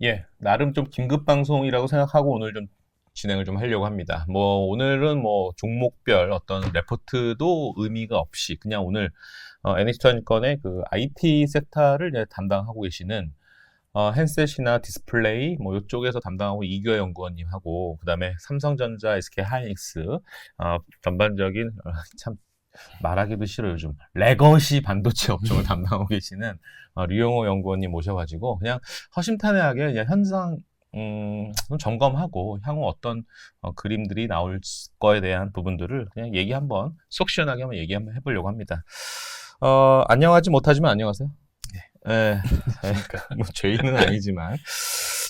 예, 나름 좀 긴급 방송이라고 생각하고 오늘 좀 진행을 좀 하려고 합니다. 뭐 오늘은 뭐 종목별 어떤 레포트도 의미가 없이 그냥 오늘 NH투자증권의 그 IT 섹터를 이제 담당하고 계시는 핸셋이나 디스플레이 뭐 이쪽에서 담당하고 이규하 연구원님하고 그다음에 삼성전자, SK하이닉스 전반적인 참 말하기도 싫어 요즘 레거시 반도체 업종을 담당하고 계시는 류영호 연구원님 모셔가지고 그냥 허심탄회하게 그냥 현상 좀 점검하고 향후 어떤 그림들이 나올 거에 대한 부분들을 그냥 얘기 한번 속 시원하게 한번 얘기 한번 해보려고 합니다. 안녕하지 못하지만 안녕하세요. 예, 뭐 죄인은 아니지만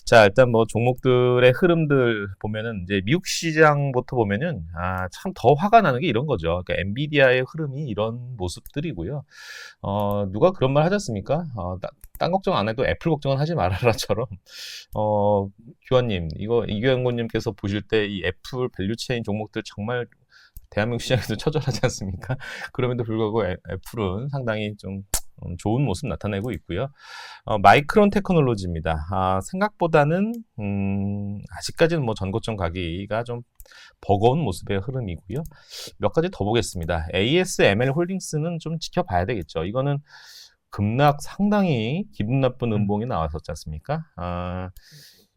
자 일단 뭐 종목들의 흐름들 보면은 이제 미국 시장부터 보면은 참 더 화가 나는 게 이런 거죠. 그러니까 엔비디아의 흐름이 이런 모습들이고요. 누가 그런 말 하지 않습니까? 딴 걱정 안 해도 애플 걱정은 하지 말아라처럼 규환님 이거 이규환님께서 보실 때 이 애플 밸류체인 종목들 정말 대한민국 시장에서 처절하지 않습니까? 그럼에도 불구하고 애플은 상당히 좀 좋은 모습 나타내고 있고요. 마이크론 테크놀로지입니다. 생각보다는 아직까지는 뭐 전고점 가기가 좀 버거운 모습의 흐름이고요. 몇 가지 더 보겠습니다. ASML 홀딩스는 좀 지켜봐야 되겠죠. 이거는 급락 상당히 기분 나쁜 음봉이 나왔었지 않습니까?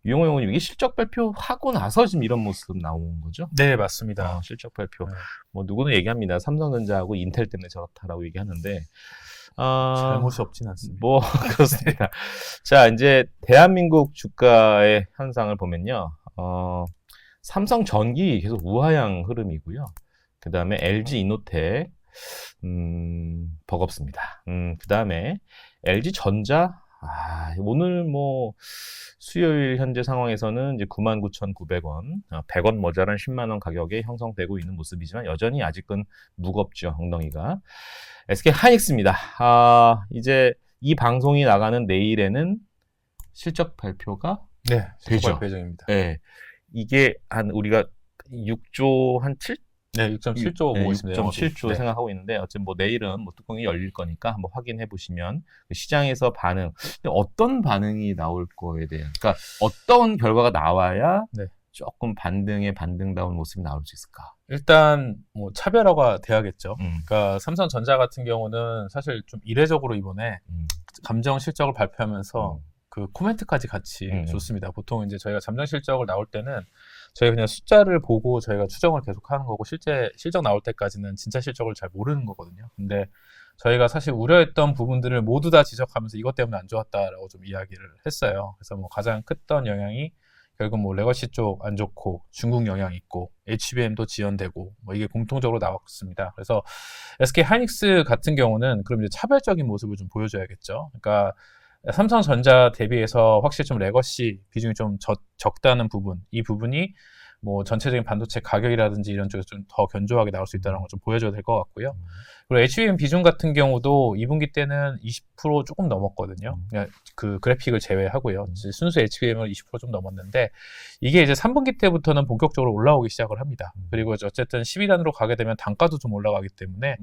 유용호 의원님 이게 실적 발표하고 나서 지금 이런 모습 나온 거죠? 네, 맞습니다. 실적 발표. 네. 뭐 누구는 얘기합니다. 삼성전자하고 인텔 때문에 저렇다라고 얘기하는데 잘못이 없진 않습니다. 뭐 그렇습니다. 자 이제 대한민국 주가의 현상을 보면요. 삼성전기 계속 우하향 흐름이고요. 그 다음에 LG이노텍 버겁습니다. 그 다음에 LG전자 오늘 뭐 수요일 현재 상황에서는 이제 99,900원, 100원 모자란 10만 원 가격에 형성되고 있는 모습이지만 여전히 아직은 무겁죠, 엉덩이가. SK하이닉스입니다. 이제 이 방송이 나가는 내일에는 실적 발표가 네, 되죠. 발표 예정입니다. 네, 이게 한 우리가 6조 한 7? 네, 6.7조 보고 있습니다. 6.7조 네. 생각하고 있는데 어쨌든 뭐 내일은 뭐 뚜껑이 열릴 거니까 한번 확인해 보시면 시장에서 반응, 근데 어떤 반응이 나올 거에 대한, 그러니까 어떤 결과가 나와야 네. 조금 반등다운 모습이 나올 수 있을까? 일단 뭐 차별화가 돼야겠죠. 음, 그러니까 삼성전자 같은 경우는 사실 좀 이례적으로 이번에 잠정 실적을 발표하면서 그 코멘트까지 같이 줬습니다. 보통 이제 저희가 잠정 실적을 나올 때는 저희가 그냥 숫자를 보고 저희가 추정을 계속 하는 거고 실제 실적 나올 때까지는 진짜 실적을 잘 모르는 거거든요. 근데 저희가 사실 우려했던 부분들을 모두 다 지적하면서 이것 때문에 안 좋았다라고 좀 이야기를 했어요. 그래서 뭐 가장 컸던 영향이 결국 뭐 레거시 쪽 안 좋고 중국 영향이 있고 HBM도 지연되고 뭐 이게 공통적으로 나왔습니다. 그래서 SK 하이닉스 같은 경우는 그럼 이제 차별적인 모습을 좀 보여줘야겠죠. 그러니까 삼성전자 대비해서 확실히 좀 레거시 비중이 좀 적다는 부분, 이 부분이 뭐 전체적인 반도체 가격이라든지 이런 쪽에서 좀 더 견조하게 나올 수 있다는 걸 좀 보여줘야 될 것 같고요. 그리고 HBM 비중 같은 경우도 2분기 때는 20% 조금 넘었거든요. 그냥 그 그래픽을 제외하고요. 순수 HBM을 20% 좀 넘었는데 이게 이제 3분기 때부터는 본격적으로 올라오기 시작을 합니다. 그리고 어쨌든 12단으로 가게 되면 단가도 좀 올라가기 때문에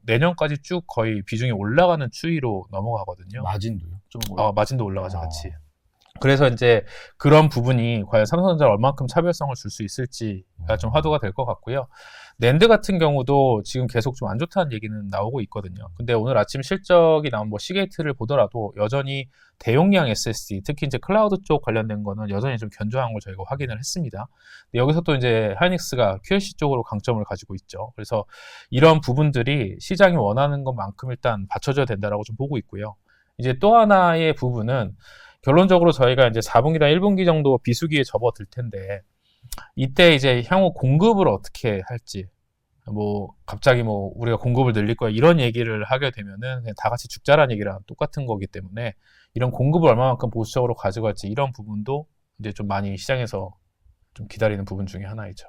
내년까지 쭉 거의 비중이 올라가는 추이로 넘어가거든요. 마진도요? 좀 마진도 올라가죠, 같이. 그래서 이제 그런 부분이 과연 삼성전자가 얼만큼 차별성을 줄 수 있을지가 좀 화두가 될 것 같고요. 낸드 같은 경우도 지금 계속 좀 안 좋다는 얘기는 나오고 있거든요. 근데 오늘 아침 실적이 나온 뭐 시게이트를 보더라도 여전히 대용량 SSD, 특히 이제 클라우드 쪽 관련된 거는 여전히 좀 견조한 걸 저희가 확인을 했습니다. 근데 여기서 또 이제 하이닉스가 QLC 쪽으로 강점을 가지고 있죠. 그래서 이런 부분들이 시장이 원하는 것만큼 일단 받쳐줘야 된다라고 좀 보고 있고요. 이제 또 하나의 부분은 결론적으로 저희가 이제 4분기나 1분기 정도 비수기에 접어들 텐데 이때 이제 향후 공급을 어떻게 할지 뭐 갑자기 뭐 우리가 공급을 늘릴 거야 이런 얘기를 하게 되면은 그냥 다 같이 죽자라는 얘기랑 똑같은 거기 때문에 이런 공급을 얼마만큼 보수적으로 가져갈지 이런 부분도 이제 좀 많이 시장에서 좀 기다리는 부분 중에 하나이죠.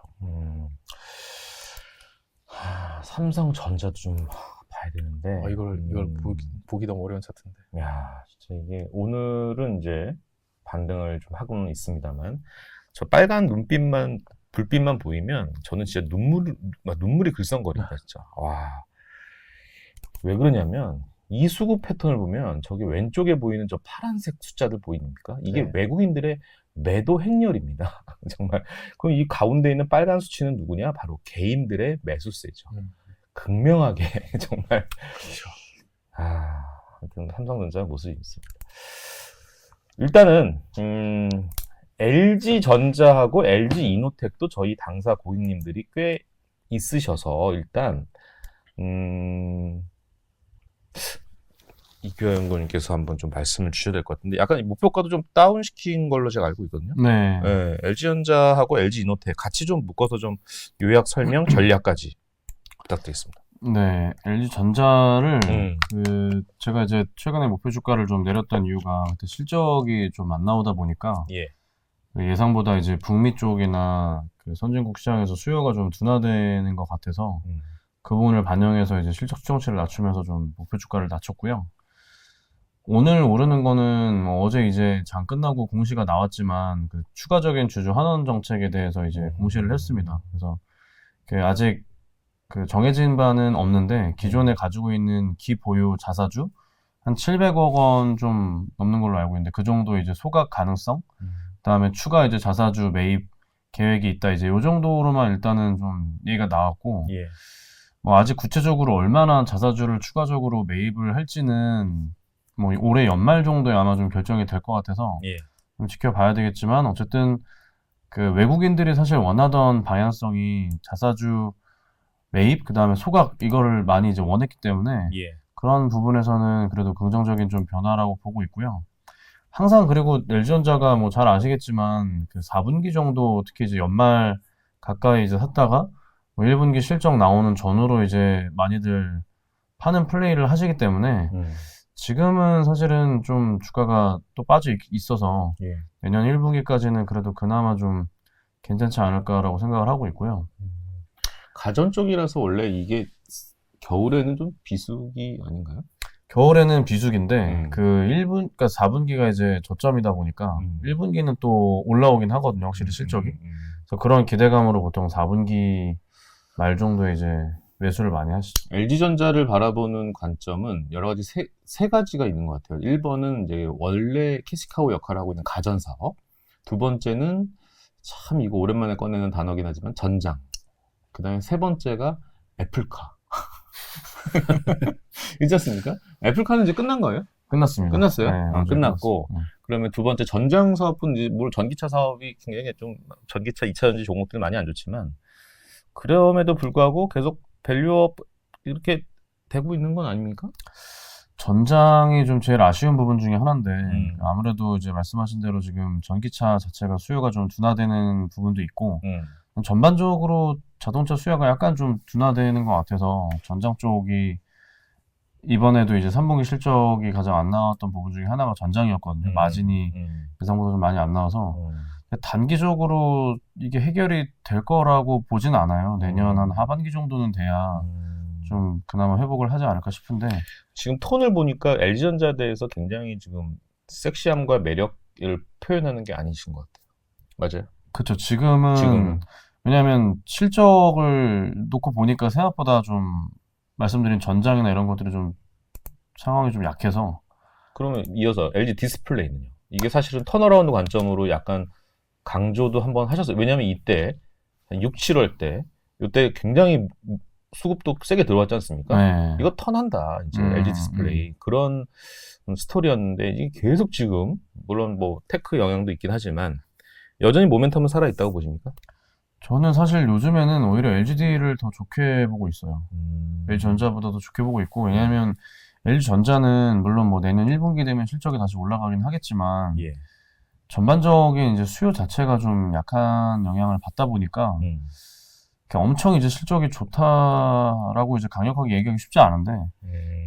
삼성전자도 좀 봐야 되는데 이걸 보기 너무 어려운 차트인데. 야, 진짜 이게 오늘은 이제 반등을 좀 하고는 있습니다만 저 빨간 불빛만 보이면 저는 진짜 눈물이 글썽거린다 진짜. 와, 왜 그러냐면 이 수급 패턴을 보면 저기 왼쪽에 보이는 저 파란색 숫자들 보입니까? 이게 네. 외국인들의 매도 행렬입니다. 정말. 그럼 이 가운데 있는 빨간 수치는 누구냐? 바로 개인들의 매수세죠. 극명하게 정말. 그렇죠. 하여튼 삼성전자 모습이 있습니다. 일단은 LG전자하고 LG이노텍도 저희 당사 고객님들이 꽤 있으셔서 일단 이교영군님께서 한번 좀 말씀을 주셔야 될 것 같은데 약간 목표가도 좀 다운시킨 걸로 제가 알고 있거든요. 네. 네, LG전자하고 LG이노텍 같이 좀 묶어서 좀 요약 설명 전략까지 부탁드리겠습니다. 네, LG전자를 음. 제가 이제 최근에 목표 주가를 좀 내렸던 이유가 그때 실적이 좀 안 나오다 보니까 예. 예상보다 이제 북미 쪽이나 그 선진국 시장에서 수요가 좀 둔화되는 것 같아서 그 부분을 반영해서 이제 실적 추정치를 낮추면서 좀 목표 주가를 낮췄고요. 오늘 오르는 거는 뭐 어제 이제 장 끝나고 공시가 나왔지만 그 추가적인 주주 환원 정책에 대해서 이제 공시를 했습니다. 그래서 그 아직 그 정해진 바는 없는데 기존에 가지고 있는 기보유 자사주 한 700억 원 좀 넘는 걸로 알고 있는데 그 정도 이제 소각 가능성, 그다음에 추가 이제 자사주 매입 계획이 있다. 이제 요 정도로만 일단은 좀 얘기가 나왔고, 예. 뭐 아직 구체적으로 얼마나 자사주를 추가적으로 매입을 할지는 뭐 올해 연말 정도에 아마 좀 결정이 될 것 같아서 예. 좀 지켜봐야 되겠지만 어쨌든 그 외국인들이 사실 원하던 방향성이 자사주 매입, 그 다음에 소각 이거를 많이 이제 원했기 때문에 예. 그런 부분에서는 그래도 긍정적인 좀 변화라고 보고 있고요. 항상 그리고 LG전자가 뭐 잘 아시겠지만 그 4분기 정도 특히 이제 연말 가까이 이제 샀다가 뭐 1분기 실적 나오는 전후로 이제 많이들 파는 플레이를 하시기 때문에 지금은 사실은 좀 주가가 또 빠져 있어서 예. 내년 1분기까지는 그래도 그나마 좀 괜찮지 않을까라고 생각을 하고 있고요. 가전 쪽이라서 원래 이게 겨울에는 좀 비수기 아닌가요? 겨울에는 비수기인데 그러니까 4분기가 이제 저점이다 보니까 1분기는 또 올라오긴 하거든요. 확실히 실적이. 그래서 그런 기대감으로 보통 4분기 말 정도에 이제 매수를 많이 하시죠. LG전자를 바라보는 관점은 여러 가지 세 가지가 있는 것 같아요. 1번은 이제 원래 캐시카우 역할을 하고 있는 가전 사업. 두 번째는 참 이거 오랜만에 꺼내는 단어긴 하지만 전장. 그 다음에 세 번째가 애플카. 있지 않습니까? 애플카는 이제 끝난 거예요? 끝났습니다. 끝났어요? 네, 끝났고. 끝났어요. 그러면 두 번째 전장 사업은 이제 물 전기차 사업이 굉장히 좀 전기차 2차전지 종목들 많이 안 좋지만 그럼에도 불구하고 계속 밸류업 이렇게 되고 있는 건 아닙니까? 전장이 좀 제일 아쉬운 부분 중에 하나인데 아무래도 이제 말씀하신 대로 지금 전기차 자체가 수요가 좀 둔화되는 부분도 있고 전반적으로 자동차 수요가 약간 좀 둔화되는 것 같아서 전장 쪽이 이번에도 이제 3분기 실적이 가장 안 나왔던 부분 중에 하나가 전장이었거든요. 마진이 예상보다 좀 많이 안 나와서 단기적으로 이게 해결이 될 거라고 보진 않아요. 내년 한 하반기 정도는 돼야 좀 그나마 회복을 하지 않을까 싶은데 지금 톤을 보니까 LG전자에 대해서 굉장히 지금 섹시함과 매력을 표현하는 게 아니신 것 같아요. 맞아요? 그렇죠. 지금은 왜냐하면 실적을 놓고 보니까 생각보다 좀 말씀드린 전장이나 이런 것들이 좀 상황이 좀 약해서. 그러면 이어서 LG 디스플레이는요? 이게 사실은 턴어라운드 관점으로 약간 강조도 한번 하셨어요. 왜냐하면 이때 6, 7월 때 이때 굉장히 수급도 세게 들어왔지 않습니까? 네. 이거 턴한다. 이제 LG 디스플레이 그런 스토리였는데 이게 계속 지금 물론 뭐 테크 영향도 있긴 하지만 여전히 모멘텀은 살아 있다고 보십니까? 저는 사실 요즘에는 오히려 LGD를 더 좋게 보고 있어요. LG전자보다도 좋게 보고 있고 왜냐하면 LG전자는 물론 뭐 내년 1분기 되면 실적이 다시 올라가긴 하겠지만 예. 전반적인 이제 수요 자체가 좀 약한 영향을 받다 보니까 엄청 이제 실적이 좋다라고 이제 강력하게 얘기하기 쉽지 않은데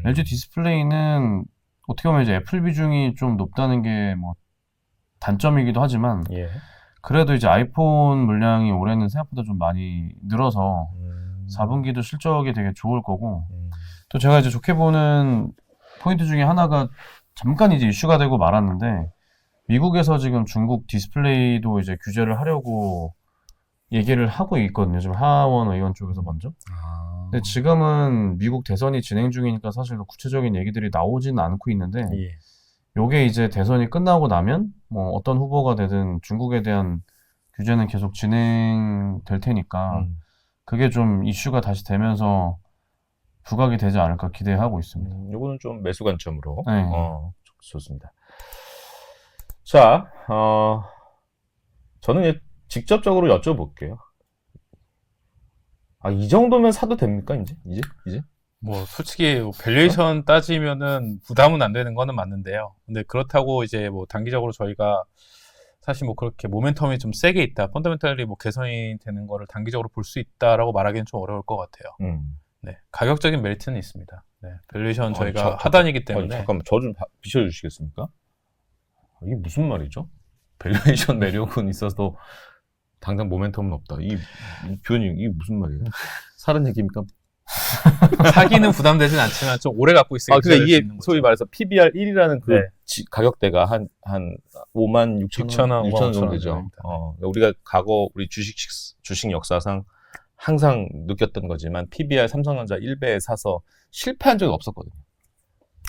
LG 디스플레이는 어떻게 보면 이제 애플 비중이 좀 높다는 게 뭐 단점이기도 하지만 예. 그래도 이제 아이폰 물량이 올해는 생각보다 좀 많이 늘어서 4분기도 실적이 되게 좋을 거고 또 제가 이제 좋게 보는 포인트 중에 하나가 잠깐 이제 이슈가 되고 말았는데 미국에서 지금 중국 디스플레이도 이제 규제를 하려고 얘기를 하고 있거든요. 지금 하원 의원 쪽에서 먼저. 근데 지금은 미국 대선이 진행 중이니까 사실 구체적인 얘기들이 나오지는 않고 있는데 예. 요게 이제 대선이 끝나고 나면 뭐 어떤 후보가 되든 중국에 대한 규제는 계속 진행될 테니까 그게 좀 이슈가 다시 되면서 부각이 되지 않을까 기대하고 있습니다. 요거는 좀 매수 관점으로. 네. 좋습니다. 자, 저는 이제 직접적으로 여쭤볼게요. 이 정도면 사도 됩니까, 이제? 뭐 솔직히 밸류에이션 따지면은 부담은 안 되는 거는 맞는데요. 근데 그렇다고 이제 뭐 단기적으로 저희가 사실 뭐 그렇게 모멘텀이 좀 세게 있다, 펀더멘털리 뭐 개선이 되는 거를 단기적으로 볼 수 있다라고 말하기는 좀 어려울 것 같아요. 네, 가격적인 메리트는 있습니다. 네, 밸류에이션 저희가 하단이기 때문에. 잠깐만, 저 좀 비춰주시겠습니까? 이게 무슨 말이죠? 밸류에이션 매력은 있어도 당장 모멘텀은 없다. 이 표현이 이게 무슨 말이에요? 사는 얘기입니까? 사기는 부담되진 않지만 좀 오래 갖고 있으니까. 그러니까 이게 소위 말해서 PBR 1이라는 그 네. 가격대가 한 5만 6천 원, 6천 원 정도 되죠. 그러니까 우리가 과거 우리 주식 역사상 항상 느꼈던 거지만 PBR 삼성전자 1배에 사서 실패한 적이 없었거든요.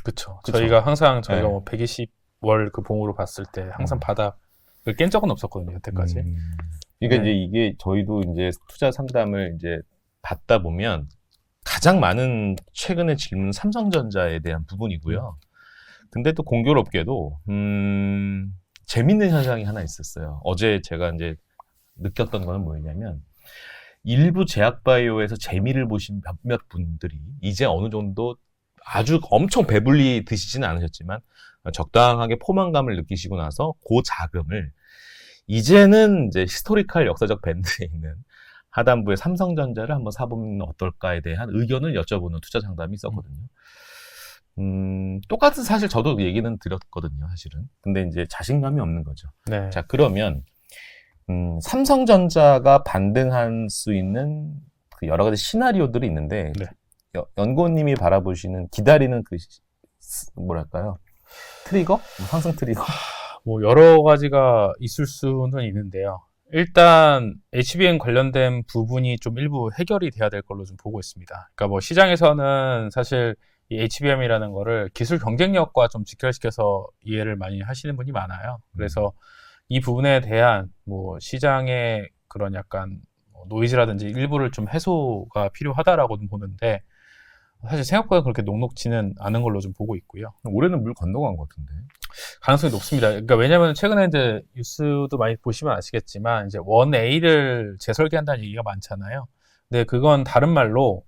그렇죠. 저희가 항상 네. 뭐 120월 그 봉으로 봤을 때 항상 바닥을 깬 적은 없었거든요, 여태까지. 그러니까 네. 이제 이게 저희도 이제 투자 상담을 이제 받다 보면 가장 많은 최근의 질문은 삼성전자에 대한 부분이고요. 근데 또 공교롭게도 재밌는 현상이 하나 있었어요. 어제 제가 이제 느꼈던 거는 뭐였냐면 일부 제약바이오에서 재미를 보신 몇몇 분들이 이제 어느 정도 아주 엄청 배불리 드시지는 않으셨지만 적당하게 포만감을 느끼시고 나서 그 자금을 이제는 이제 히스토리컬 역사적 밴드에 있는 하단부의 삼성전자를 한번 사보면 어떨까에 대한 의견을 여쭤보는 투자 상담이 있었거든요. 똑같은 사실 저도 얘기는 드렸거든요, 사실은. 근데 이제 자신감이 없는 거죠. 네. 자, 그러면 삼성전자가 반등할 수 있는 그 여러 가지 시나리오들이 있는데 네. 연구원님이 바라보시는 기다리는 그 뭐랄까요? 트리거? 상승 트리거? 뭐 여러 가지가 있을 수는 있는데요. 일단 HBM 관련된 부분이 좀 일부 해결이 돼야 될 걸로 좀 보고 있습니다. 그러니까 뭐 시장에서는 사실 이 HBM이라는 거를 기술 경쟁력과 좀 직결시켜서 이해를 많이 하시는 분이 많아요. 그래서 이 부분에 대한 뭐 시장의 그런 약간 노이즈라든지 일부를 좀 해소가 필요하다라고 좀 보는데 사실 생각보다 그렇게 녹록지는 않은 걸로 좀 보고 있고요. 올해는 물 건너간 것 같은데. 가능성이 높습니다. 그러니까 왜냐하면 최근에 이제 뉴스도 많이 보시면 아시겠지만 이제 1A를 재설계한다는 얘기가 많잖아요. 근데 그건 다른 말로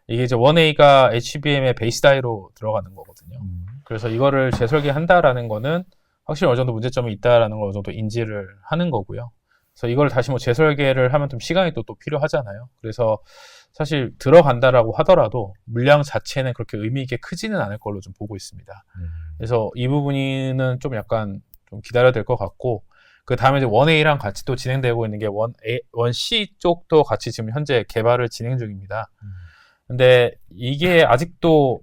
이게 이제 1A가 HBM의 베이스 다이로 들어가는 거거든요. 그래서 이거를 재설계한다라는 거는 확실히 어느 정도 문제점이 있다라는 걸 어느 정도 인지를 하는 거고요. 그래서 이걸 다시 뭐 재설계를 하면 좀 시간이 또 필요하잖아요. 그래서 사실 들어간다라고 하더라도 물량 자체는 그렇게 의미 있게 크지는 않을 걸로 좀 보고 있습니다. 그래서 이 부분은 좀 약간 좀 기다려야 될 것 같고, 그 다음에 이제 1A랑 같이 또 진행되고 있는 게 1C 쪽도 같이 지금 현재 개발을 진행 중입니다. 근데 이게 아직도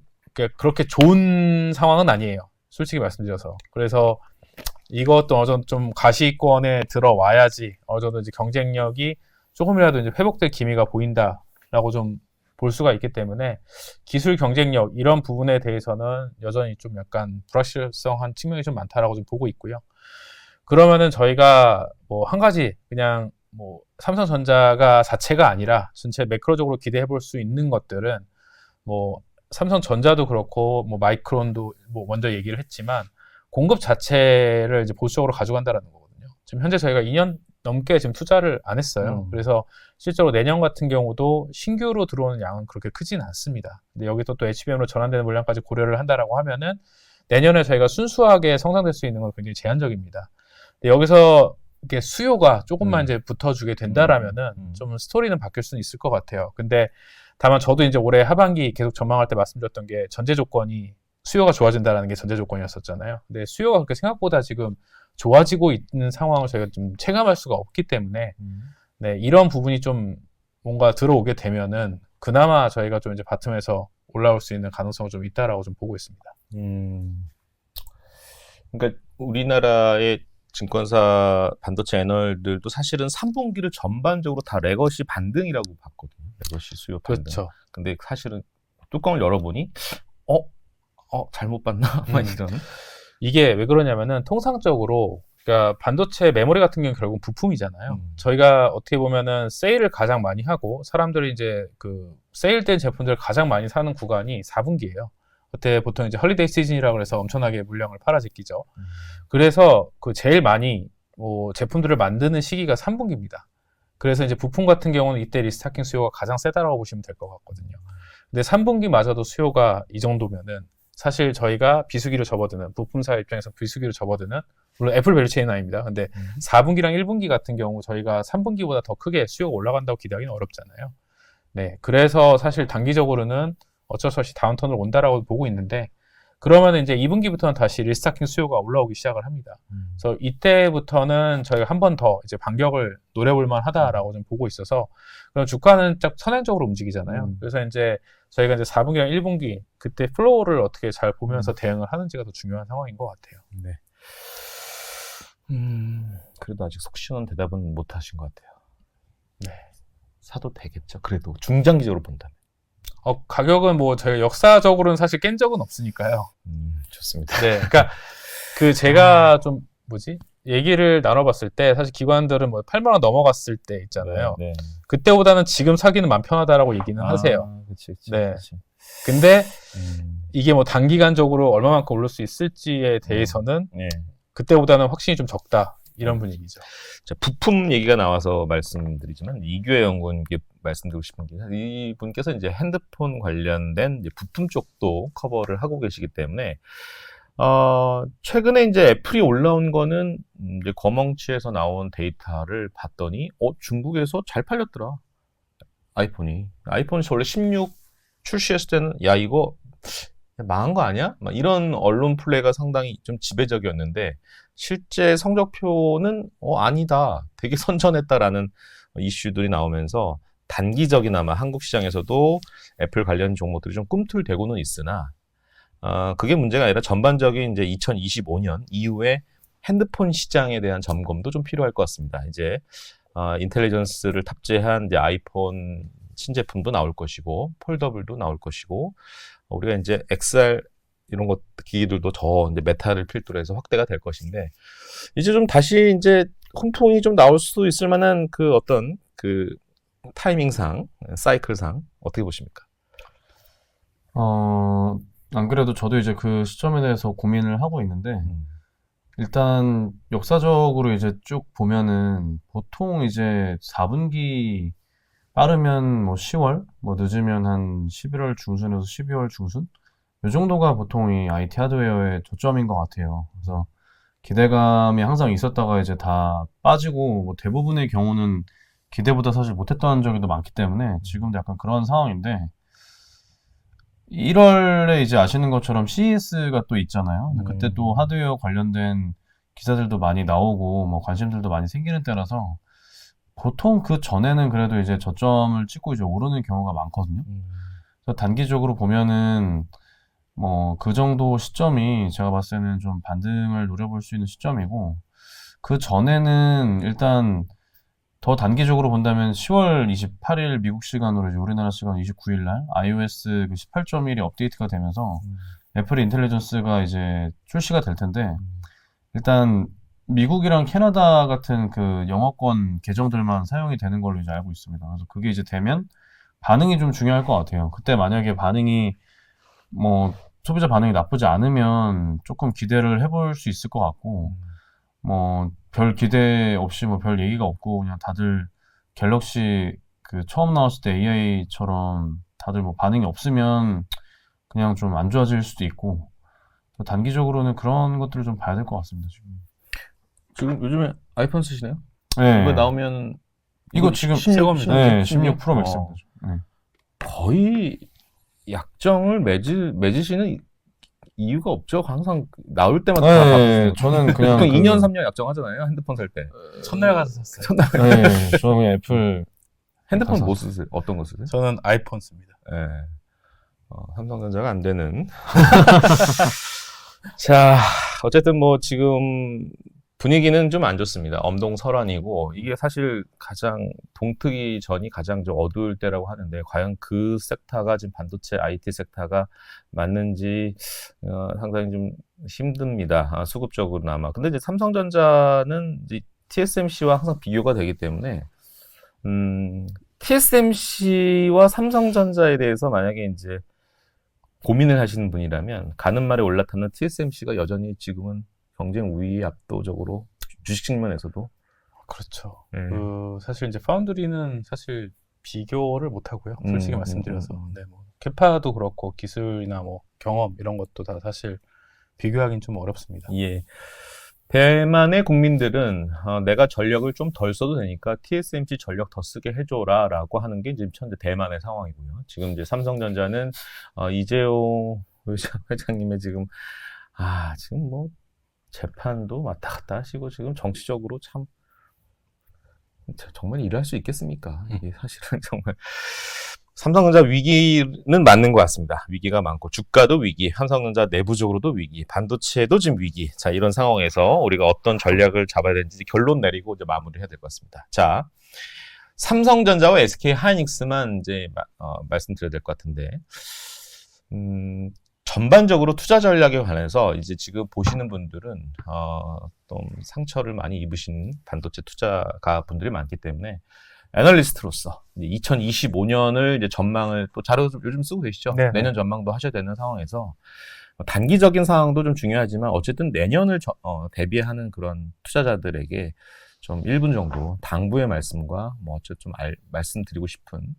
그렇게 좋은 상황은 아니에요. 솔직히 말씀드려서. 그래서 이것도 어느 정도 좀 가시권에 들어와야지 어느 정도 이제 경쟁력이 조금이라도 이제 회복될 기미가 보인다라고 좀 볼 수가 있기 때문에 기술 경쟁력 이런 부분에 대해서는 여전히 좀 약간 불확실성한 측면이 좀 많다라고 좀 보고 있고요. 그러면은 저희가 뭐 한 가지 그냥 뭐 삼성전자가 자체가 아니라 전체 매크로적으로 기대해 볼 수 있는 것들은 뭐 삼성전자도 그렇고 뭐 마이크론도 뭐 먼저 얘기를 했지만 공급 자체를 이제 보수적으로 가져간다라는 거거든요. 지금 현재 저희가 2년 넘게 지금 투자를 안 했어요. 그래서 실제로 내년 같은 경우도 신규로 들어오는 양은 그렇게 크지는 않습니다. 근데 여기서 또 HBM으로 전환되는 물량까지 고려를 한다라고 하면은 내년에 저희가 순수하게 성장될 수 있는 건 굉장히 제한적입니다. 근데 여기서 이렇게 수요가 조금만 이제 붙어주게 된다라면은 좀 스토리는 바뀔 수는 있을 것 같아요. 근데 다만 저도 이제 올해 하반기 계속 전망할 때 말씀드렸던 게 전제 조건이 수요가 좋아진다는 게 전제 조건이었었잖아요. 근데 수요가 그렇게 생각보다 지금 좋아지고 있는 상황을 저희가 좀 체감할 수가 없기 때문에 네, 이런 부분이 좀 뭔가 들어오게 되면은 그나마 저희가 좀 이제 바텀에서 올라올 수 있는 가능성이 좀 있다라고 좀 보고 있습니다. 그러니까 우리나라의 증권사 반도체 애널들도 사실은 3분기를 전반적으로 다 레거시 반등이라고 봤거든요. 맥오시 수요 반등. 그렇죠. 근데 사실은 뚜껑을 열어보니 잘못 봤나? 막 이런. 이게 왜 그러냐면은 통상적으로 그러니까 반도체 메모리 같은 경우는 결국 부품이잖아요. 저희가 어떻게 보면은 세일을 가장 많이 하고 사람들이 이제 그 세일된 제품들을 가장 많이 사는 구간이 4분기예요. 그때 보통 이제 헐리데이 시즌이라고 해서 엄청나게 물량을 팔아제끼죠. 그래서 그 제일 많이 제품들을 만드는 시기가 3분기입니다. 그래서 이제 부품 같은 경우는 이때 리스타킹 수요가 가장 세다라고 보시면 될 것 같거든요. 근데 3분기마저도 수요가 이 정도면은 사실 저희가 비수기로 접어드는 부품사 입장에서 비수기로 접어드는 물론 애플 밸류체인은 아닙니다. 근데 4분기랑 1분기 같은 경우 저희가 3분기보다 더 크게 수요가 올라간다고 기대하기는 어렵잖아요. 네, 그래서 사실 단기적으로는 어쩔 수 없이 다운턴을 온다라고 보고 있는데 그러면 이제 2분기부터는 다시 리스타킹 수요가 올라오기 시작을 합니다. 그래서 이때부터는 저희가 한 번 더 이제 반격을 노려볼 만하다라고 좀 보고 있어서 그럼 주가는 딱 선행적으로 움직이잖아요. 그래서 이제 저희가 이제 4분기랑 1분기 그때 플로우를 어떻게 잘 보면서 대응을 하는지가 더 중요한 상황인 것 같아요. 네. 그래도 아직 속 시원한 대답은 못 하신 것 같아요. 네. 사도 되겠죠. 그래도 중장기적으로 본다면. 가격은 뭐 저희가 역사적으로는 사실 깬 적은 없으니까요. 좋습니다. 네. 그러니까 그 제가 좀 얘기를 나눠봤을 때 사실 기관들은 뭐 8만 원 넘어갔을 때 있잖아요. 네. 그때보다는 지금 사기는 마음 편하다라고 얘기는 하세요. 그치. 네. 근데 이게 뭐 단기간적으로 얼마만큼 오를 수 있을지에 대해서는 네. 그때보다는 확신이 좀 적다. 이런 분위기죠. 자, 부품 얘기가 나와서 말씀드리지만 이규혜 연구원께 말씀드리고 싶은 게 이분께서 이제 핸드폰 관련된 이제 부품 쪽도 커버를 하고 계시기 때문에 최근에 이제 애플이 올라온 거는 이제 거멍치에서 나온 데이터를 봤더니 중국에서 잘 팔렸더라. 아이폰이 원래 16 출시했을 때는 야 이거 망한 거 아니야? 막 이런 언론 플레이가 상당히 좀 지배적이었는데 실제 성적표는 아니다. 되게 선전했다라는 이슈들이 나오면서 단기적이나마 한국 시장에서도 애플 관련 종목들이 좀 꿈틀대고는 있으나 그게 문제가 아니라 전반적인 이제 2025년 이후에 핸드폰 시장에 대한 점검도 좀 필요할 것 같습니다. 이제 인텔리전스를 탑재한 이제 아이폰 신제품도 나올 것이고 폴더블도 나올 것이고 우리가 이제 XR 이런 것 기기들도 더 이제 메타를 필두로 해서 확대가 될 것인데 이제 좀 다시 이제 훈풍이 좀 나올 수 있을 만한 그 어떤 그 타이밍상 사이클상 어떻게 보십니까? 안 그래도 저도 이제 그 시점에 대해서 고민을 하고 있는데 일단 역사적으로 이제 쭉 보면은 보통 이제 4분기 빠르면 뭐 10월, 뭐 늦으면 한 11월 중순에서 12월 중순? 이 정도가 보통 이 IT 하드웨어의 저점인 것 같아요. 그래서 기대감이 항상 있었다가 이제 다 빠지고 뭐 대부분의 경우는 기대보다 사실 못했던 적이 더 많기 때문에 지금도 약간 그런 상황인데 1월에 이제 아시는 것처럼 CES가 또 있잖아요. 근데 그때 또 하드웨어 관련된 기사들도 많이 나오고 뭐 관심들도 많이 생기는 때라서 보통 그 전에는 그래도 이제 저점을 찍고 이제 오르는 경우가 많거든요. 그래서 단기적으로 보면은 뭐 그 정도 시점이 제가 봤을 때는 좀 반등을 노려볼 수 있는 시점이고 그 전에는 일단 더 단기적으로 본다면 10월 28일 미국 시간으로 이제 우리나라 시간 29일 날 iOS 그 18.1이 업데이트가 되면서 애플 인텔리전스가 이제 출시가 될 텐데 일단 미국이랑 캐나다 같은 그 영어권 계정들만 사용이 되는 걸로 이제 알고 있습니다. 그래서 그게 이제 되면 반응이 좀 중요할 것 같아요. 그때 만약에 반응이 뭐 소비자 반응이 나쁘지 않으면 조금 기대를 해볼 수 있을 것 같고 뭐 별 기대 없이 뭐 별 얘기가 없고 그냥 다들 갤럭시 그 처음 나왔을 때 AI처럼 다들 뭐 반응이 없으면 그냥 좀 안 좋아질 수도 있고 단기적으로는 그런 것들을 좀 봐야 될 것 같습니다. 지금 요즘에 아이폰 쓰시나요? 네. 이거 나오면 이거 지금 16입니다. 네, 16 프로 맥스입니다. 네. 거의 약정을 맺으시는 이유가 없죠. 항상 나올 때마다 다 네, 저는 그냥 보통 2년 3년 약정하잖아요. 핸드폰 살 때. 첫날 가서 샀어요. 네, 저는 그냥 애플 핸드폰 가서 뭐 쓰세요? 어떤 거 쓰세요? 저는 아이폰 씁니다. 네. 삼성전자가 안 되는. 자, 어쨌든 뭐 지금 분위기는 좀 안 좋습니다. 엄동설안이고 이게 사실 가장 동트기 전이 가장 좀 어두울 때라고 하는데 과연 그 섹터가 지금 반도체 IT 섹터가 맞는지 상당히 좀 힘듭니다. 수급적으로나마. 근데 이제 삼성전자는 이제 TSMC와 항상 비교가 되기 때문에 TSMC와 삼성전자에 대해서 만약에 이제 고민을 하시는 분이라면 가는 말에 올라타는 TSMC가 여전히 지금은 경쟁 우위에 압도적으로 주식 측면에서도 그렇죠. 네. 사실 이제 파운드리는 사실 비교를 못 하고요. 솔직히 말씀드려서. 네, 뭐 캐파도 그렇고 기술이나 뭐 경험 이런 것도 다 사실 비교하기는 좀 어렵습니다. 예. 대만의 국민들은 내가 전력을 좀 덜 써도 되니까 TSMC 전력 더 쓰게 해줘라라고 하는 게 지금 현재 대만의 상황이고요. 지금 이제 삼성전자는 이재용 회장님의 지금 지금 뭐 재판도 왔다 갔다 하시고 지금 정치적으로 참 정말 일할 수 있겠습니까? 이게 사실은 정말 삼성전자 위기는 맞는 것 같습니다. 위기가 많고 주가도 위기, 삼성전자 내부적으로도 위기, 반도체도 지금 위기. 자, 이런 상황에서 우리가 어떤 전략을 잡아야 되는지 결론 내리고 이제 마무리해야 될 것 같습니다. 자, 삼성전자와 SK 하이닉스만 이제 말씀드려야 될 것 같은데 전반적으로 투자 전략에 관해서 이제 지금 보시는 분들은 좀 상처를 많이 입으신 반도체 투자가 분들이 많기 때문에 애널리스트로서 2025년을 이제 전망을 또 자료 요즘 쓰고 계시죠? 네. 내년 전망도 하셔야 되는 상황에서 단기적인 상황도 좀 중요하지만 어쨌든 내년을 대비하는 그런 투자자들에게 좀 1분 정도 당부의 말씀과 뭐 어쨌든 좀 말씀드리고 싶은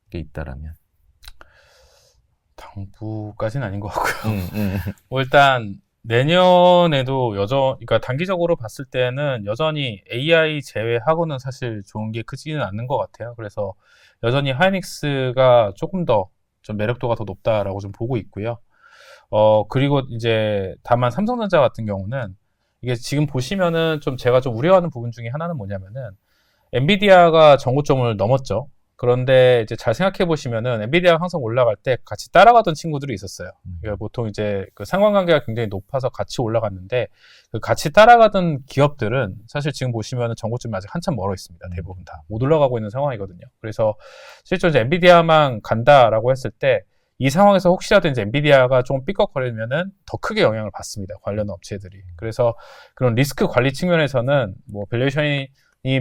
게 있다라면. 당부까지는 아닌 것 같고요. 뭐 일단 내년에도 그러니까 단기적으로 봤을 때는 여전히 AI 제외하고는 사실 좋은 게 크지는 않는 것 같아요. 그래서 여전히 하이닉스가 조금 더 좀 매력도가 더 높다라고 좀 보고 있고요. 그리고 이제 다만 삼성전자 같은 경우는 이게 지금 보시면은 좀 제가 좀 우려하는 부분 중에 하나는 뭐냐면은 엔비디아가 전고점을 넘었죠. 그런데 이제 잘 생각해 보시면은 엔비디아가 항상 올라갈 때 같이 따라가던 친구들이 있었어요. 그러니까 보통 이제 그 상관관계가 굉장히 높아서 같이 올라갔는데 그 같이 따라가던 기업들은 사실 지금 보시면은 전고점이 아직 한참 멀어 있습니다. 대부분 다 못 올라가고 있는 상황이거든요. 그래서 실제로 이제 엔비디아만 간다라고 했을 때 이 상황에서 혹시라도 이제 엔비디아가 좀 삐걱거리면은 더 크게 영향을 받습니다. 관련 업체들이. 그래서 그런 리스크 관리 측면에서는 뭐 밸류에이션이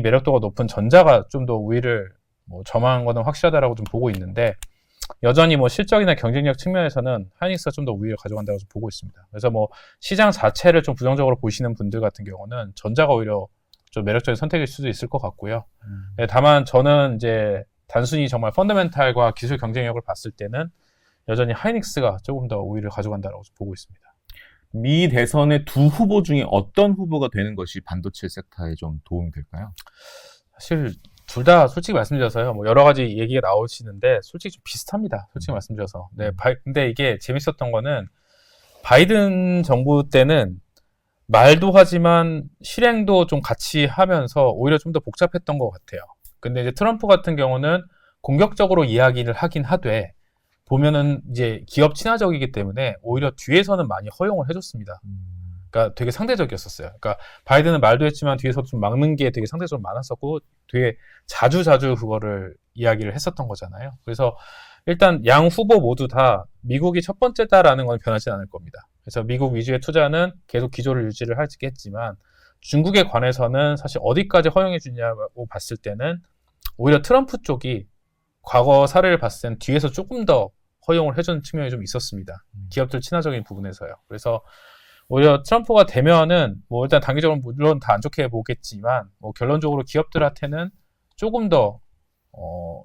매력도가 높은 전자가 좀 더 우위를 뭐 점한 거는 확실하다라고 좀 보고 있는데 여전히 뭐 실적이나 경쟁력 측면에서는 하이닉스가 좀 더 우위를 가져간다고 좀 보고 있습니다. 그래서 뭐 시장 자체를 좀 부정적으로 보시는 분들 같은 경우는 전자가 오히려 좀 매력적인 선택일 수도 있을 것 같고요. 네, 다만 저는 이제 단순히 정말 펀더멘탈과 기술 경쟁력을 봤을 때는 여전히 하이닉스가 조금 더 우위를 가져간다고 좀 보고 있습니다. 미 대선의 두 후보 중에 어떤 후보가 되는 것이 반도체 섹터에 좀 도움이 될까요? 사실 둘 다 솔직히 말씀드려서요. 뭐 여러 가지 얘기가 나오시는데 솔직히 좀 비슷합니다. 솔직히 말씀드려서. 네, 근데 이게 재밌었던 거는 바이든 정부 때는 말도 하지만 실행도 좀 같이 하면서 오히려 좀 더 복잡했던 것 같아요. 근데 이제 트럼프 같은 경우는 공격적으로 이야기를 하긴 하되 보면은 이제 기업 친화적이기 때문에 오히려 뒤에서는 많이 허용을 해줬습니다. 그러니까 되게 상대적이었었어요. 그러니까 바이든은 말도 했지만 뒤에서 좀 막는 게 되게 상대적으로 많았었고 되게 자주 그거를 이야기를 했었던 거잖아요. 그래서 일단 양 후보 모두 다 미국이 첫 번째다라는 건 변하지 않을 겁니다. 그래서 미국 위주의 투자는 계속 기조를 유지를 하겠지만 중국에 관해서는 사실 어디까지 허용해 주냐고 봤을 때는 오히려 트럼프 쪽이 과거 사례를 봤을 때는 뒤에서 조금 더 허용을 해주는 측면이 좀 있었습니다. 기업들 친화적인 부분에서요. 그래서 오히려 트럼프가 되면은 뭐 일단 단기적으로 물론 다 안 좋게 보겠지만 뭐 결론적으로 기업들한테는 조금 더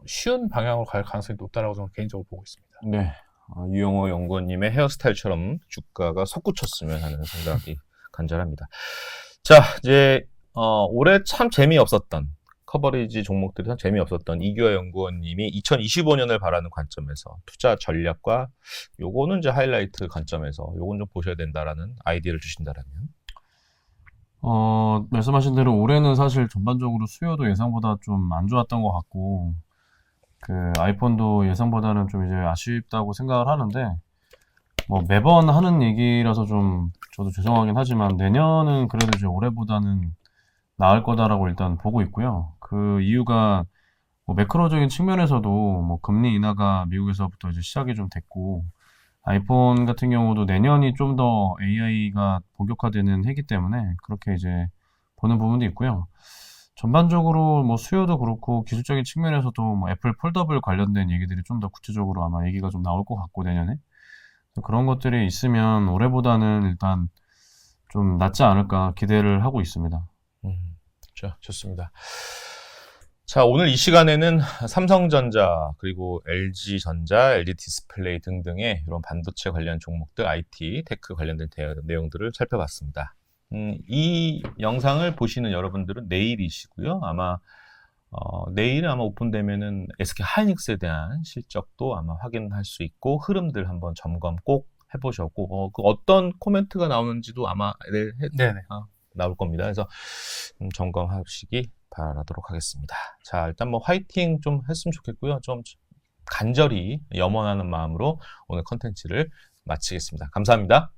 쉬운 방향으로 갈 가능성이 높다라고 저는 개인적으로 보고 있습니다. 네, 유영호 연구원님의 헤어스타일처럼 주가가 솟구쳤으면 하는 생각이 간절합니다. 자, 이제 올해 참 재미없었던 커버리지 종목들이 참 재미없었던 이규하 연구원님이 2025년을 바라는 관점에서 투자 전략과 요거는 이제 하이라이트 관점에서 요건 좀 보셔야 된다라는 아이디어를 주신다라면. 말씀하신 대로 올해는 사실 전반적으로 수요도 예상보다 좀 안 좋았던 것 같고, 그 아이폰도 예상보다는 좀 이제 아쉽다고 생각을 하는데, 뭐 매번 하는 얘기라서 좀 저도 죄송하긴 하지만 내년은 그래도 이제 올해보다는 나을 거다라고 일단 보고 있고요. 그 이유가 뭐 매크로적인 측면에서도 뭐 금리 인하가 미국에서부터 이제 시작이 좀 됐고 아이폰 같은 경우도 내년이 좀 더 AI가 본격화되는 해기 때문에 그렇게 이제 보는 부분도 있고요. 전반적으로 뭐 수요도 그렇고 기술적인 측면에서도 뭐 애플 폴더블 관련된 얘기들이 좀 더 구체적으로 아마 얘기가 좀 나올 것 같고 내년에 그런 것들이 있으면 올해보다는 일단 좀 낫지 않을까 기대를 하고 있습니다. 자, 좋습니다. 자, 오늘 이 시간에는 삼성전자, 그리고 LG전자, LG디스플레이 등등의 이런 반도체 관련 종목들, IT, 테크 관련된 내용들을 살펴봤습니다. 이 영상을 보시는 여러분들은 내일이시고요. 아마 내일은 아마 오픈되면은 SK 하이닉스에 대한 실적도 아마 확인할 수 있고 흐름들 한번 점검 꼭 해보셨고 그 어떤 코멘트가 나오는지도 아마 네네. 나올 겁니다. 그래서 점검하시기 바라도록 하겠습니다. 자, 일단 뭐 화이팅 좀 했으면 좋겠고요. 좀 간절히 염원하는 마음으로 오늘 컨텐츠를 마치겠습니다. 감사합니다.